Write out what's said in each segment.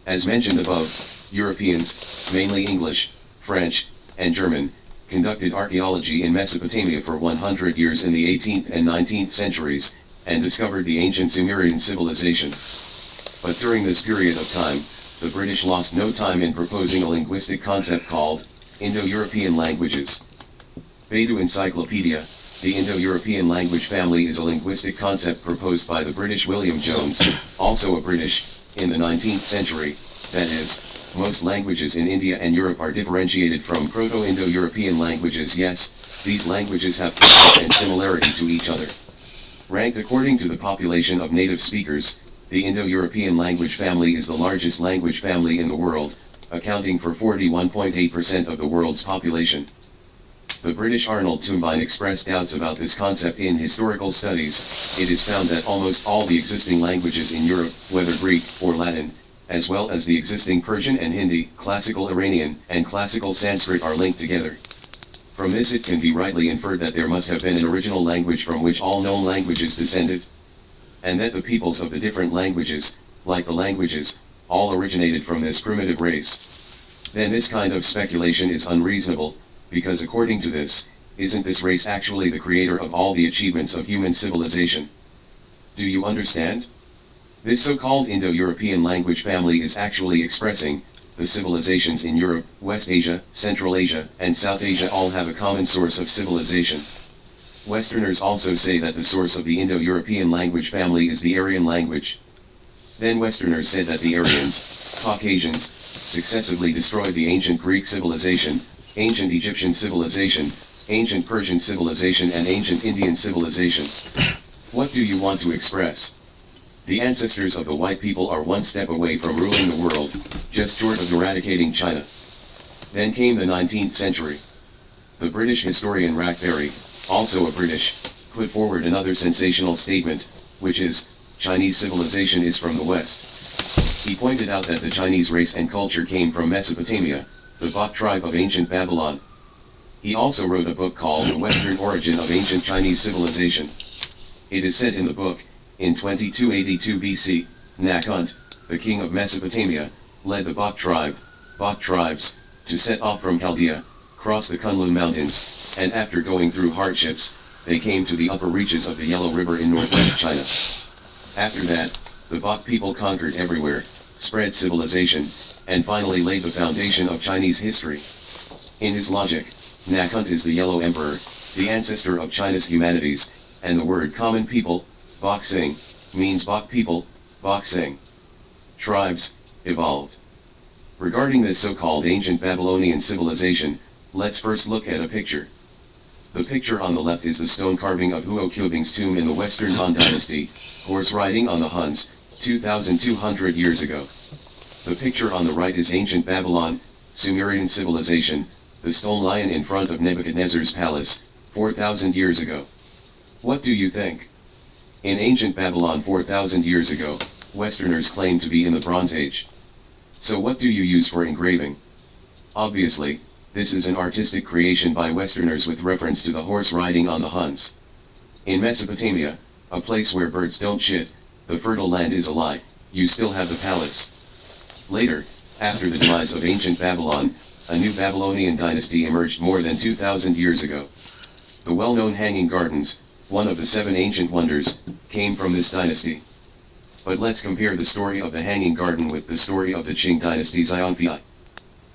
As mentioned above, Europeans, mainly English, French, and German, conducted archaeology in Mesopotamia for 100 years in the 18th and 19th centuries, and discovered the ancient Sumerian civilization. But during this period of time, the British lost no time in proposing a linguistic concept called Indo-European languages. Beidou Encyclopedia. The Indo-European language family is a linguistic concept proposed by the British William Jones, also a British, in the 19th century. That is, most languages in India and Europe are differentiated from Proto-Indo-European languages. Yes, these languages have and similarity to each other. Ranked according to the population of native speakers, the Indo-European language family is the largest language family in the world, accounting for 41.8% of the world's population. The British Arnold Tombine expressed doubts about this concept in historical studies. It is found that almost all the existing languages in Europe, whether Greek or Latin, as well as the existing Persian and Hindi, classical Iranian, and classical Sanskrit are linked together. From this it can be rightly inferred that there must have been an original language from which all known languages descended, and that the peoples of the different languages, like the languages, all originated from this primitive race. Then this kind of speculation is unreasonable, because according to this, isn't this race actually the creator of all the achievements of human civilization? Do you understand? This so-called Indo-European language family is actually expressing, the civilizations in Europe, West Asia, Central Asia, and South Asia all have a common source of civilization. Westerners also say that the source of the Indo-European language family is the Aryan language. Then Westerners said that the Aryans, Caucasians, successively destroyed the ancient Greek civilization, ancient Egyptian civilization, ancient Persian civilization, and ancient Indian civilization. What do you want to express? The ancestors of the white people are one step away from ruling the world, just short of eradicating China. Then came the 19th century. The British historian Rackberry, also a British, put forward another sensational statement, which is, Chinese civilization is from the West. He pointed out that the Chinese race and culture came from Mesopotamia, the Bak tribe of ancient Babylon. He also wrote a book called The Western Origin of Ancient Chinese Civilization. It is said in the book, in 2282 BC, Nakhont, the king of Mesopotamia, led the Bak tribes, to set off from Chaldea, cross the Kunlun Mountains, and after going through hardships, they came to the upper reaches of the Yellow River in northwest China. After that, the Bak people conquered everywhere, spread civilization, and finally laid the foundation of Chinese history. In his logic, Nakhont is the Yellow Emperor, the ancestor of China's humanities, and the word common people, Bak Sing, means Bak people, Bak Sing. Tribes, evolved. Regarding this so-called ancient Babylonian civilization, let's first look at a picture. The picture on the left is the stone carving of Huo Qubing's tomb in the Western Han Dynasty, horse riding on the Huns, 2,200 years ago. The picture on the right is ancient Babylon, Sumerian civilization, the stone lion in front of Nebuchadnezzar's palace, 4,000 years ago. What do you think? In ancient Babylon 4,000 years ago, Westerners claim to be in the Bronze Age. So what do you use for engraving? Obviously, this is an artistic creation by Westerners with reference to the horse riding on the Huns. In Mesopotamia, a place where birds don't shit, the fertile land is a lie, you still have the palace. Later, after the demise of ancient Babylon, a new Babylonian dynasty emerged more than 2,000 years ago. The well-known Hanging Gardens, one of the 7 ancient wonders, came from this dynasty. But let's compare the story of the Hanging Garden with the story of the Qing dynasty's Ionfi.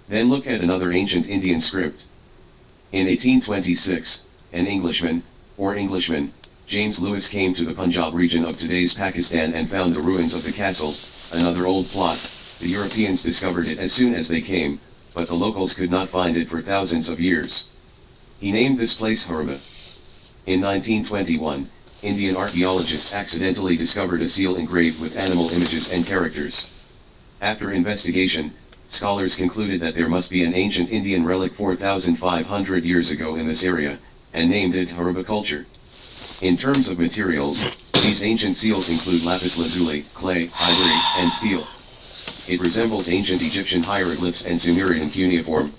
Then look at another ancient Indian script. In 1826, an Englishman, James Lewis came to the Punjab region of today's Pakistan and found the ruins of the castle, another old plot. The Europeans discovered it as soon as they came, but the locals could not find it for thousands of years. He named this place Harba. In 1921, Indian archaeologists accidentally discovered a seal engraved with animal images and characters. After investigation, scholars concluded that there must be an ancient Indian relic 4,500 years ago in this area, and named it Harba culture. In terms of materials, these ancient seals include lapis lazuli, clay, ivory, and steel. It resembles ancient Egyptian hieroglyphs and Sumerian cuneiform.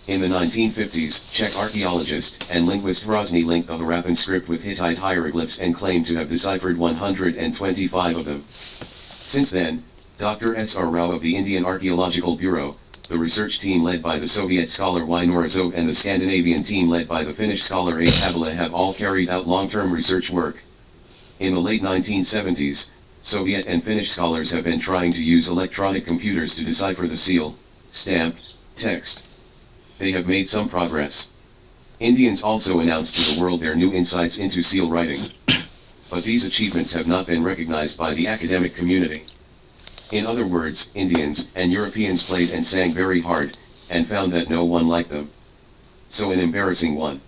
In the 1950s, Czech archaeologist and linguist Hrozny linked the Harappan script with Hittite hieroglyphs and claimed to have deciphered 125 of them. Since then, Dr. S.R. Rao of the Indian Archaeological Bureau, the research team led by the Soviet scholar Y. Norizov and the Scandinavian team led by the Finnish scholar A. Havala have all carried out long-term research work. In the late 1970s, Soviet and Finnish scholars have been trying to use electronic computers to decipher the seal, stamp, text. They have made some progress. Indians also announced to the world their new insights into seal writing. But these achievements have not been recognized by the academic community. In other words, Indians and Europeans played and sang very hard, and found that no one liked them. So an embarrassing one.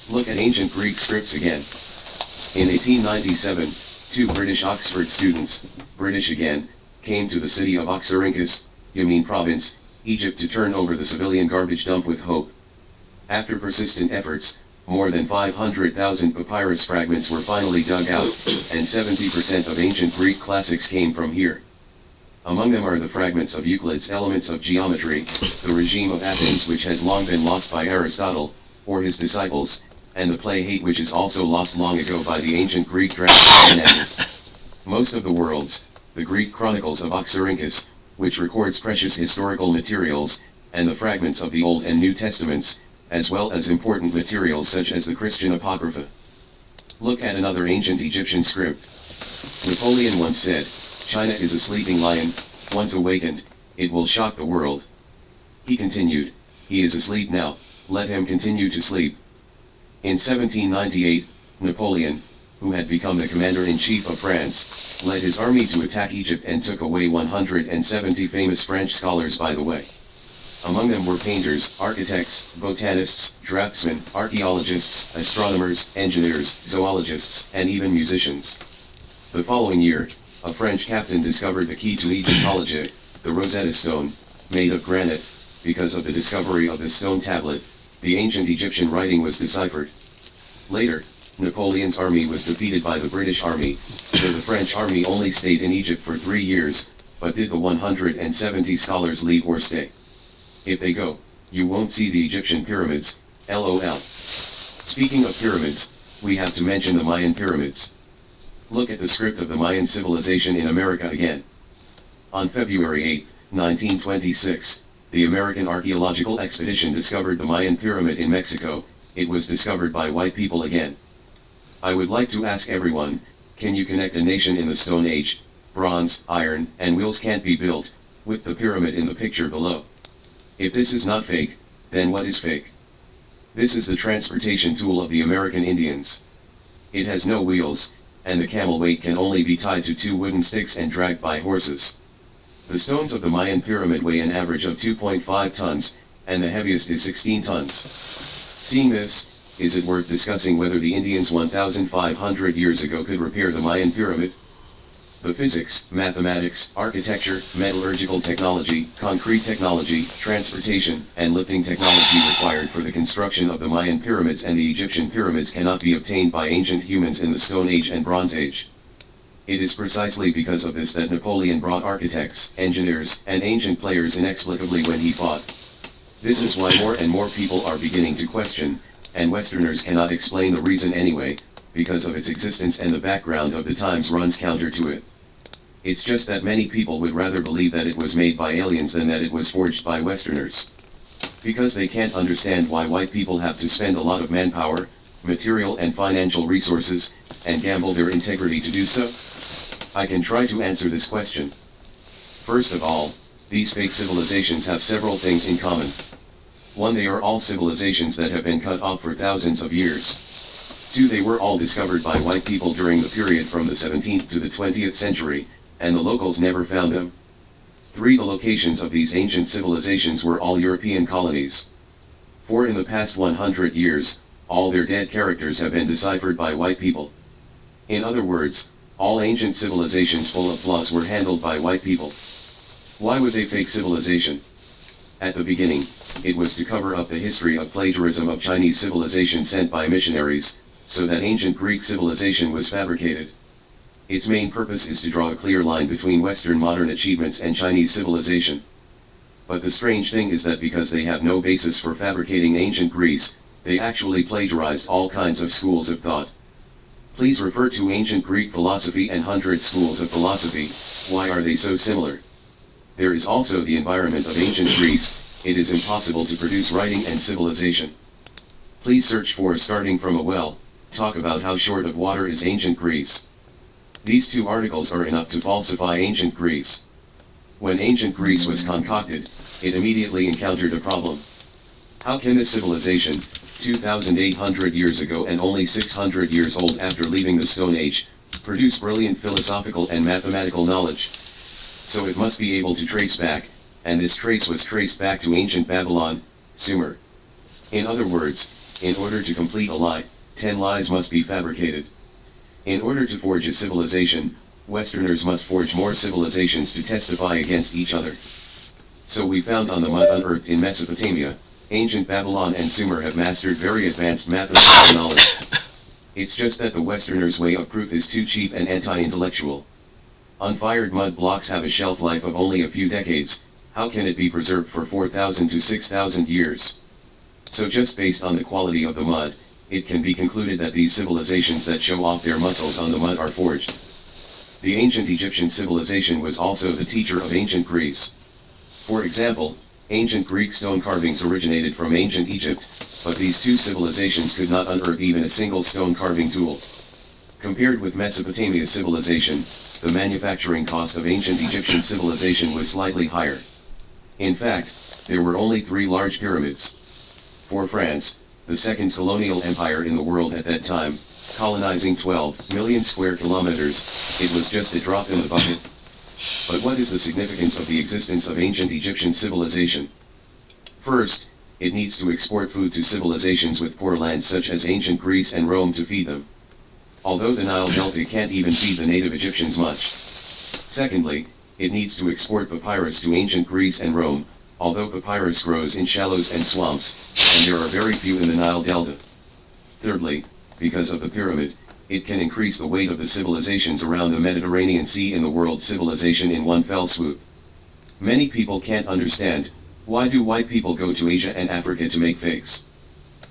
Look at ancient Greek scripts again. In 1897, two British Oxford students, British again, came to the city of Oxyrhynchus, Yemen province, Egypt to turn over the civilian garbage dump with hope. After persistent efforts, more than 500,000 papyrus fragments were finally dug out, and 70% of ancient Greek classics came from here. Among them are the fragments of Euclid's Elements of Geometry, the regime of Athens which has long been lost by Aristotle, or his disciples, and the play Hate which is also lost long ago by the ancient Greek drama. Most of the world's, the Greek chronicles of Oxyrhynchus, which records precious historical materials, and the fragments of the Old and New Testaments, as well as important materials such as the Christian Apocrypha. Look at another ancient Egyptian script. Napoleon once said, "China is a sleeping lion, once awakened, it will shock the world." He continued, "He is asleep now, let him continue to sleep." In 1798, Napoleon, who had become the commander-in-chief of France, led his army to attack Egypt and took away 170 famous French scholars by the way. Among them were painters, architects, botanists, draftsmen, archaeologists, astronomers, engineers, zoologists, and even musicians. The following year, a French captain discovered the key to Egyptology, the Rosetta Stone, made of granite. Because of the discovery of the stone tablet, the ancient Egyptian writing was deciphered. Later, Napoleon's army was defeated by the British army, so the French army only stayed in Egypt for 3 years, but did the 170 scholars leave or stay? If they go, you won't see the Egyptian pyramids, lol. Speaking of pyramids, we have to mention the Mayan pyramids. Look at the script of the Mayan civilization in America again. On February 8, 1926, the American archaeological expedition discovered the Mayan pyramid in Mexico. It was discovered by white people again. I would like to ask everyone, can you connect a nation in the Stone Age, bronze, iron, and wheels can't be built, with the pyramid in the picture below? If this is not fake, then what is fake? This is the transportation tool of the American Indians. It has no wheels, and the camel weight can only be tied to 2 wooden sticks and dragged by horses. The stones of the Mayan pyramid weigh an average of 2.5 tons, and the heaviest is 16 tons. Seeing this, is it worth discussing whether the Indians 1,500 years ago could repair the Mayan pyramid? The physics, mathematics, architecture, metallurgical technology, concrete technology, transportation, and lifting technology required for the construction of the Mayan pyramids and the Egyptian pyramids cannot be obtained by ancient humans in the Stone Age and Bronze Age. It is precisely because of this that Napoleon brought architects, engineers, and ancient players inexplicably when he fought. This is why more and more people are beginning to question, and Westerners cannot explain the reason anyway, because of its existence and the background of the times runs counter to it. It's just that many people would rather believe that it was made by aliens than that it was forged by Westerners. Because they can't understand why white people have to spend a lot of manpower, material and financial resources, and gamble their integrity to do so? I can try to answer this question. First of all, these fake civilizations have several things in common. 1. They are all civilizations that have been cut off for thousands of years. 2. They were all discovered by white people during the period from the 17th to the 20th century, and the locals never found them. 3. The locations of these ancient civilizations were all European colonies. 4. In the past 100 years, all their dead characters have been deciphered by white people. In other words, all ancient civilizations full of flaws were handled by white people. Why would they fake civilization? At the beginning, it was to cover up the history of plagiarism of Chinese civilization sent by missionaries, so that ancient Greek civilization was fabricated. Its main purpose is to draw a clear line between Western modern achievements and Chinese civilization. But the strange thing is that because they have no basis for fabricating ancient Greece, they actually plagiarized all kinds of schools of thought. Please refer to ancient Greek philosophy and 100 schools of philosophy. Why are they so similar? There is also the environment of ancient Greece. It is impossible to produce writing and civilization. Please search for starting from a well, talk about how short of water is ancient Greece. These two articles are enough to falsify ancient Greece. When ancient Greece was concocted, it immediately encountered a problem. How can a civilization, 2,800 years ago and only 600 years old after leaving the Stone Age, produce brilliant philosophical and mathematical knowledge? So it must be able to trace back, and this trace was traced back to ancient Babylon, Sumer. In other words, in order to complete a lie, 10 lies must be fabricated. In order to forge a civilization, Westerners must forge more civilizations to testify against each other. So we found on the mud unearthed in Mesopotamia, ancient Babylon and Sumer have mastered very advanced mathematical knowledge. It's just that the Westerners' way of proof is too cheap and anti-intellectual. Unfired mud blocks have a shelf life of only a few decades. How can it be preserved for 4,000 to 6,000 years? So just based on the quality of the mud, it can be concluded that these civilizations that show off their muscles on the mud are forged. The ancient Egyptian civilization was also the teacher of ancient Greece. For example, ancient Greek stone carvings originated from ancient Egypt, but these two civilizations could not unearth even a single stone carving tool. Compared with Mesopotamia's civilization, the manufacturing cost of ancient Egyptian civilization was slightly higher. In fact, there were only 3 large pyramids. For France, the second colonial empire in the world at that time, colonizing 12 million square kilometers, it was just a drop in the bucket. But what is the significance of the existence of ancient Egyptian civilization? First, it needs to export food to civilizations with poor lands such as ancient Greece and Rome to feed them. Although the Nile Delta can't even feed the native Egyptians much. Secondly, it needs to export papyrus to ancient Greece and Rome, although papyrus grows in shallows and swamps, and there are very few in the Nile Delta. Thirdly, because of the pyramid, it can increase the weight of the civilizations around the Mediterranean Sea in the world's civilization in one fell swoop. Many people can't understand, why do white people go to Asia and Africa to make fakes?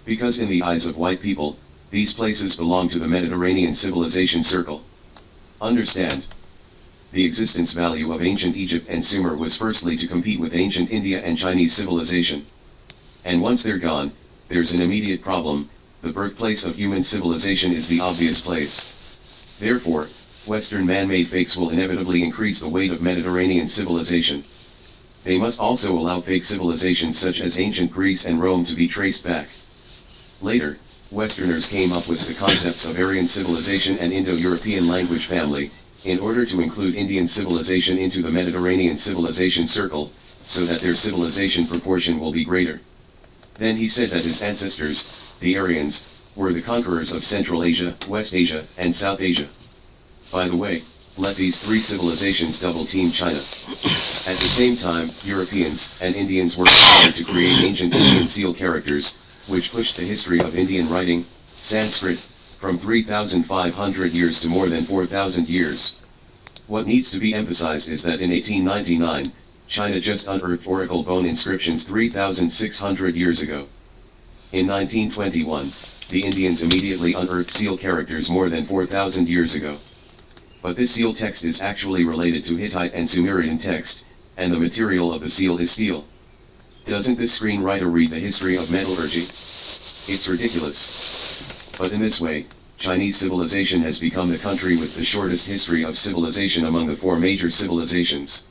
Because in the eyes of white people, these places belong to the Mediterranean civilization circle. Understand. The existence value of ancient Egypt and Sumer was firstly to compete with ancient India and Chinese civilization. And once they're gone, there's an immediate problem. The birthplace of human civilization is the obvious place. Therefore, Western man-made fakes will inevitably increase the weight of Mediterranean civilization. They must also allow fake civilizations such as ancient Greece and Rome to be traced back. Later, Westerners came up with the concepts of Aryan civilization and Indo-European language family, in order to include Indian civilization into the Mediterranean civilization circle, so that their civilization proportion will be greater. Then he said that his ancestors, the Aryans, were the conquerors of Central Asia, West Asia, and South Asia. By the way, let these 3 civilizations double-team China. At the same time, Europeans and Indians worked together to create ancient Indian seal characters, which pushed the history of Indian writing, Sanskrit, from 3,500 years to more than 4,000 years. What needs to be emphasized is that in 1899, China just unearthed oracle bone inscriptions 3,600 years ago. In 1921, the Indians immediately unearthed seal characters more than 4,000 years ago. But this seal text is actually related to Hittite and Sumerian text, and the material of the seal is steel. Doesn't this screenwriter read the history of metallurgy? It's ridiculous. But in this way, Chinese civilization has become the country with the shortest history of civilization among the 4 major civilizations.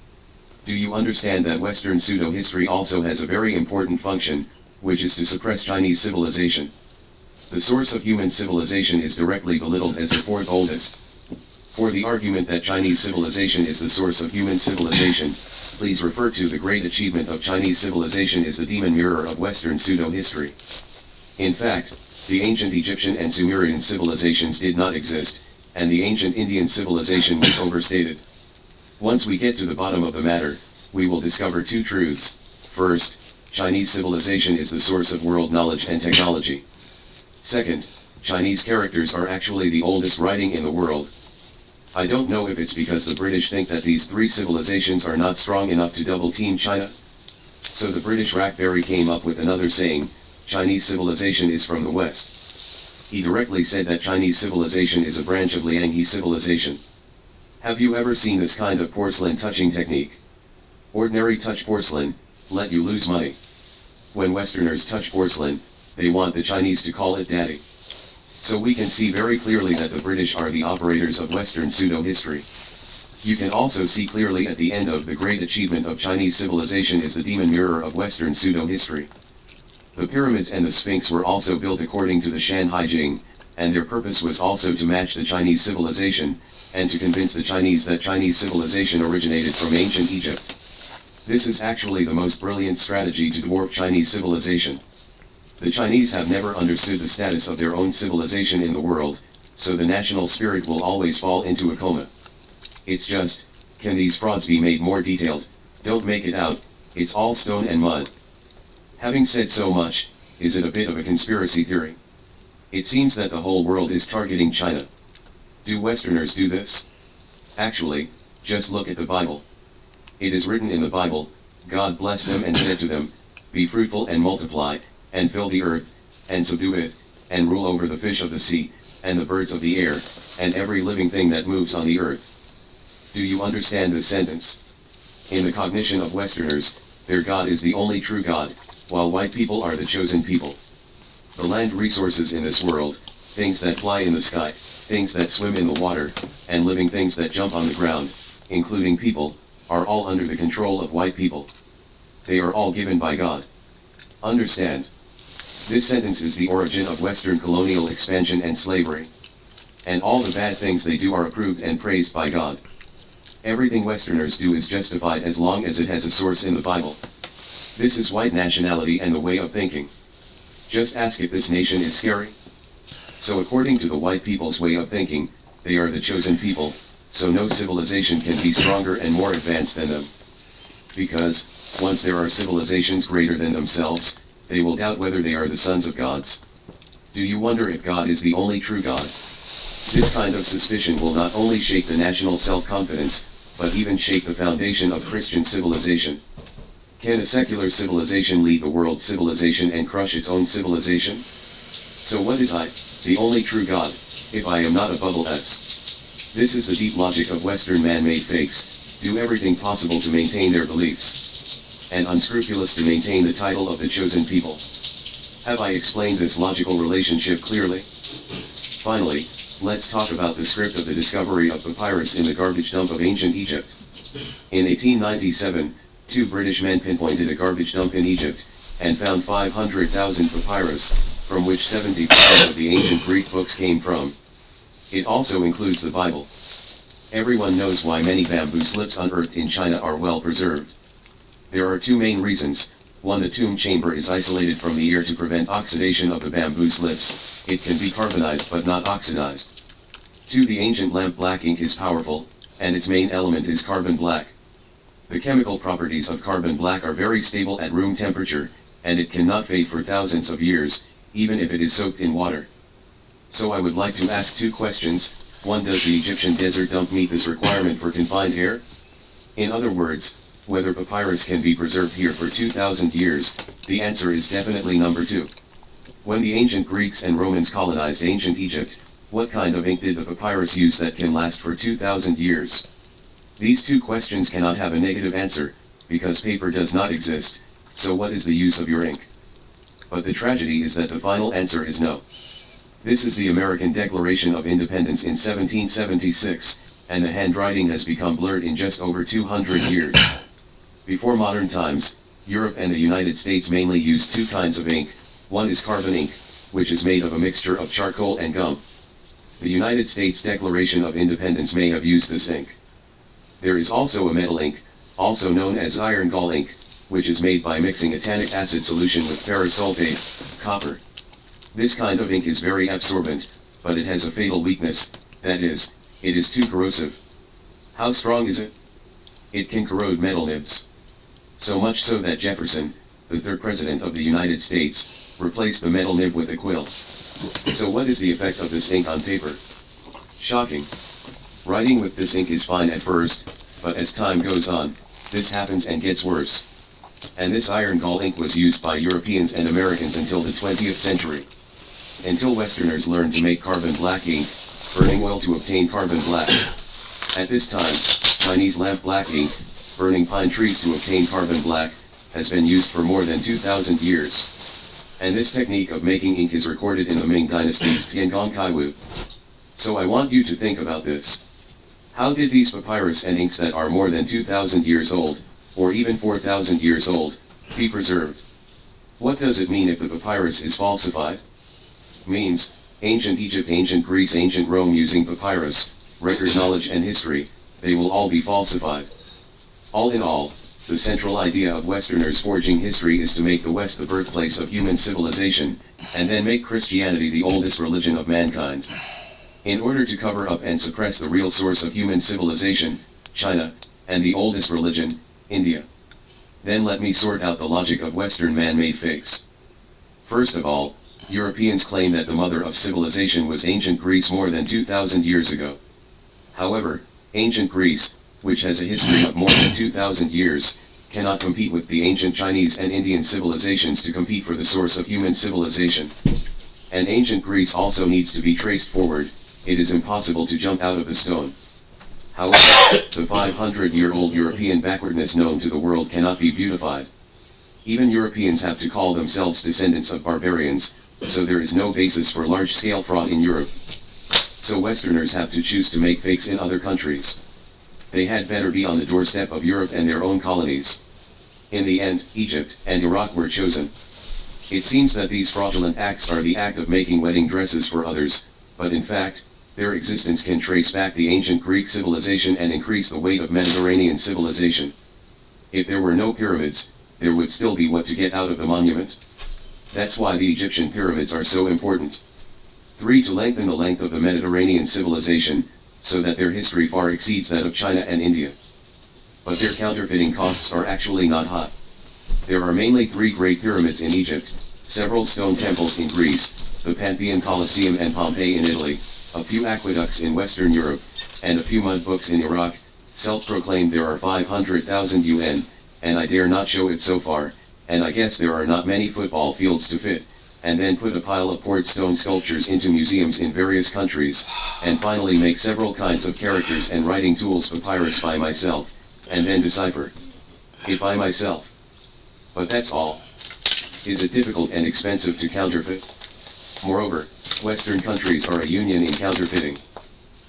Do you understand that Western pseudo-history also has a very important function, which is to suppress Chinese civilization? The source of human civilization is directly belittled as the 4th oldest. For the argument that Chinese civilization is the source of human civilization, please refer to the great achievement of Chinese civilization is the demon mirror of Western pseudo-history. In fact, the ancient Egyptian and Sumerian civilizations did not exist, and the ancient Indian civilization was overstated. Once we get to the bottom of the matter, we will discover 2 truths. First, Chinese civilization is the source of world knowledge and technology. Second, Chinese characters are actually the oldest writing in the world. I don't know if it's because the British think that these 3 civilizations are not strong enough to double-team China. So the British Raspberry came up with another saying, Chinese civilization is from the West. He directly said that Chinese civilization is a branch of Lianghe civilization. Have you ever seen this kind of porcelain touching technique? Ordinary touch porcelain, let you lose money. When Westerners touch porcelain, they want the Chinese to call it daddy. So we can see very clearly that the British are the operators of Western pseudo-history. You can also see clearly at the end of the great achievement of Chinese civilization is the demon mirror of Western pseudo-history. The pyramids and the Sphinx were also built according to the Shanhai Jing, and their purpose was also to match the Chinese civilization, and to convince the Chinese that Chinese civilization originated from ancient Egypt. This is actually the most brilliant strategy to dwarf Chinese civilization. The Chinese have never understood the status of their own civilization in the world, so the national spirit will always fall into a coma. It's just, can these frauds be made more detailed? Don't make it out, it's all stone and mud. Having said so much, is it a bit of a conspiracy theory? It seems that the whole world is targeting China. Do Westerners do this? Actually, just look at the Bible. It is written in the Bible, God blessed them and said to them, be fruitful and multiply, and fill the earth, and subdue it, and rule over the fish of the sea, and the birds of the air, and every living thing that moves on the earth. Do you understand this sentence? In the cognition of Westerners, their God is the only true God, while white people are the chosen people. The land resources in this world, things that fly in the sky, things that swim in the water, and living things that jump on the ground, including people, are all under the control of white people. They are all given by God. Understand? This sentence is the origin of Western colonial expansion and slavery. And all the bad things they do are approved and praised by God. Everything Westerners do is justified as long as it has a source in the Bible. This is white nationality and the way of thinking. Just ask if this nation is scary. So according to the white people's way of thinking, they are the chosen people, so no civilization can be stronger and more advanced than them. Because, once there are civilizations greater than themselves, they will doubt whether they are the sons of gods. Do you wonder if God is the only true God? This kind of suspicion will not only shake the national self-confidence, but even shake the foundation of Christian civilization. Can a secular civilization lead the world's civilization and crush its own civilization? So what is I, the only true God, if I am not a bubble S? This is the deep logic of Western man-made fakes, do everything possible to maintain their beliefs, and unscrupulous to maintain the title of the chosen people. Have I explained this logical relationship clearly? Finally, let's talk about the script of the discovery of papyrus in the garbage dump of ancient Egypt. In 1897, 2 British men pinpointed a garbage dump in Egypt, and found 500,000 papyrus, from which 70% of the ancient Greek books came from. It also includes the Bible. Everyone knows why many bamboo slips unearthed in China are well preserved. There are 2 main reasons. 1. The tomb chamber is isolated from the air to prevent oxidation of the bamboo slips, it can be carbonized but not oxidized. 2. The ancient lamp black ink is powerful, and its main element is carbon black. The chemical properties of carbon black are very stable at room temperature, and it cannot fade for thousands of years, even if it is soaked in water. So I would like to ask 2 questions. 1. Does the Egyptian desert dump meet this requirement for confined air? In other words, whether papyrus can be preserved here for 2,000 years, the answer is definitely number 2. When the ancient Greeks and Romans colonized ancient Egypt, what kind of ink did the papyrus use that can last for 2,000 years? These 2 questions cannot have a negative answer, because paper does not exist, so what is the use of your ink? But the tragedy is that the final answer is no. This is the American Declaration of Independence in 1776, and the handwriting has become blurred in just over 200 years. Before modern times, Europe and the United States mainly used 2 kinds of ink. One is carbon ink, which is made of a mixture of charcoal and gum. The United States Declaration of Independence may have used this ink. There is also a metal ink, also known as iron gall ink, which is made by mixing a tannic acid solution with ferrous sulfate, copper. This kind of ink is very absorbent, but it has a fatal weakness, that is, it is too corrosive. How strong is it? It can corrode metal nibs. So much so that Jefferson, the 3rd President of the United States, replaced the metal nib with a quill. So what is the effect of this ink on paper? Shocking. Writing with this ink is fine at first, but as time goes on, this happens and gets worse. And this iron gall ink was used by Europeans and Americans until the 20th century. Until Westerners learned to make carbon black ink, burning oil to obtain carbon black. At this time, Chinese lamp black ink, burning pine trees to obtain carbon black, has been used for more than 2,000 years. And this technique of making ink is recorded in the Ming Dynasty's Tiangong Kaiwu. So I want you to think about this. How did these papyrus and inks that are more than 2,000 years old, or even 4,000 years old, be preserved? What does it mean if the papyrus is falsified? Means, ancient Egypt, ancient Greece, ancient Rome using papyrus, record knowledge and history, they will all be falsified. All in all, the central idea of Westerners forging history is to make the West the birthplace of human civilization, and then make Christianity the oldest religion of mankind. In order to cover up and suppress the real source of human civilization, China, and the oldest religion, India. Then let me sort out the logic of Western man-made fakes. First of all, Europeans claim that the mother of civilization was ancient Greece more than 2,000 years ago. However, ancient Greece, which has a history of more than 2,000 years, cannot compete with the ancient Chinese and Indian civilizations to compete for the source of human civilization. And ancient Greece also needs to be traced forward. It is impossible to jump out of the stone. However, the 500-year-old European backwardness known to the world cannot be beautified. Even Europeans have to call themselves descendants of barbarians, so there is no basis for large-scale fraud in Europe. So Westerners have to choose to make fakes in other countries. They had better be on the doorstep of Europe and their own colonies. In the end, Egypt and Iraq were chosen. It seems that these fraudulent acts are the act of making wedding dresses for others, but in fact, their existence can trace back the ancient Greek civilization and increase the weight of Mediterranean civilization. If there were no pyramids, there would still be what to get out of the monument. That's why the Egyptian pyramids are so important. 3. To lengthen the length of the Mediterranean civilization, so that their history far exceeds that of China and India. But their counterfeiting costs are actually not high. There are mainly 3 great pyramids in Egypt, several stone temples in Greece, the Pantheon Colosseum and Pompeii in Italy, a few aqueducts in Western Europe, and a few mud books in Iraq. Self-proclaimed there are 500,000 UN, and I dare not show it so far, and I guess there are not many football fields to fit, and then put a pile of poured stone sculptures into museums in various countries, and finally make several kinds of characters and writing tools papyrus by myself, and then decipher it by myself. But that's all. Is it difficult and expensive to counterfeit? Moreover, Western countries are a union in counterfeiting.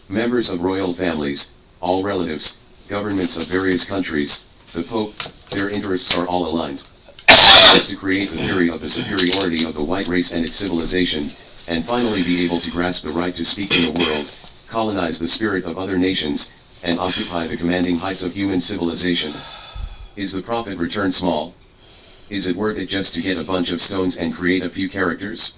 Members of royal families, all relatives, governments of various countries, the Pope, their interests are all aligned. As to create the theory of the superiority of the white race and its civilization, and finally be able to grasp the right to speak in the world, colonize the spirit of other nations, and occupy the commanding heights of human civilization. Is the profit return small? Is it worth it just to get a bunch of stones and create a few characters?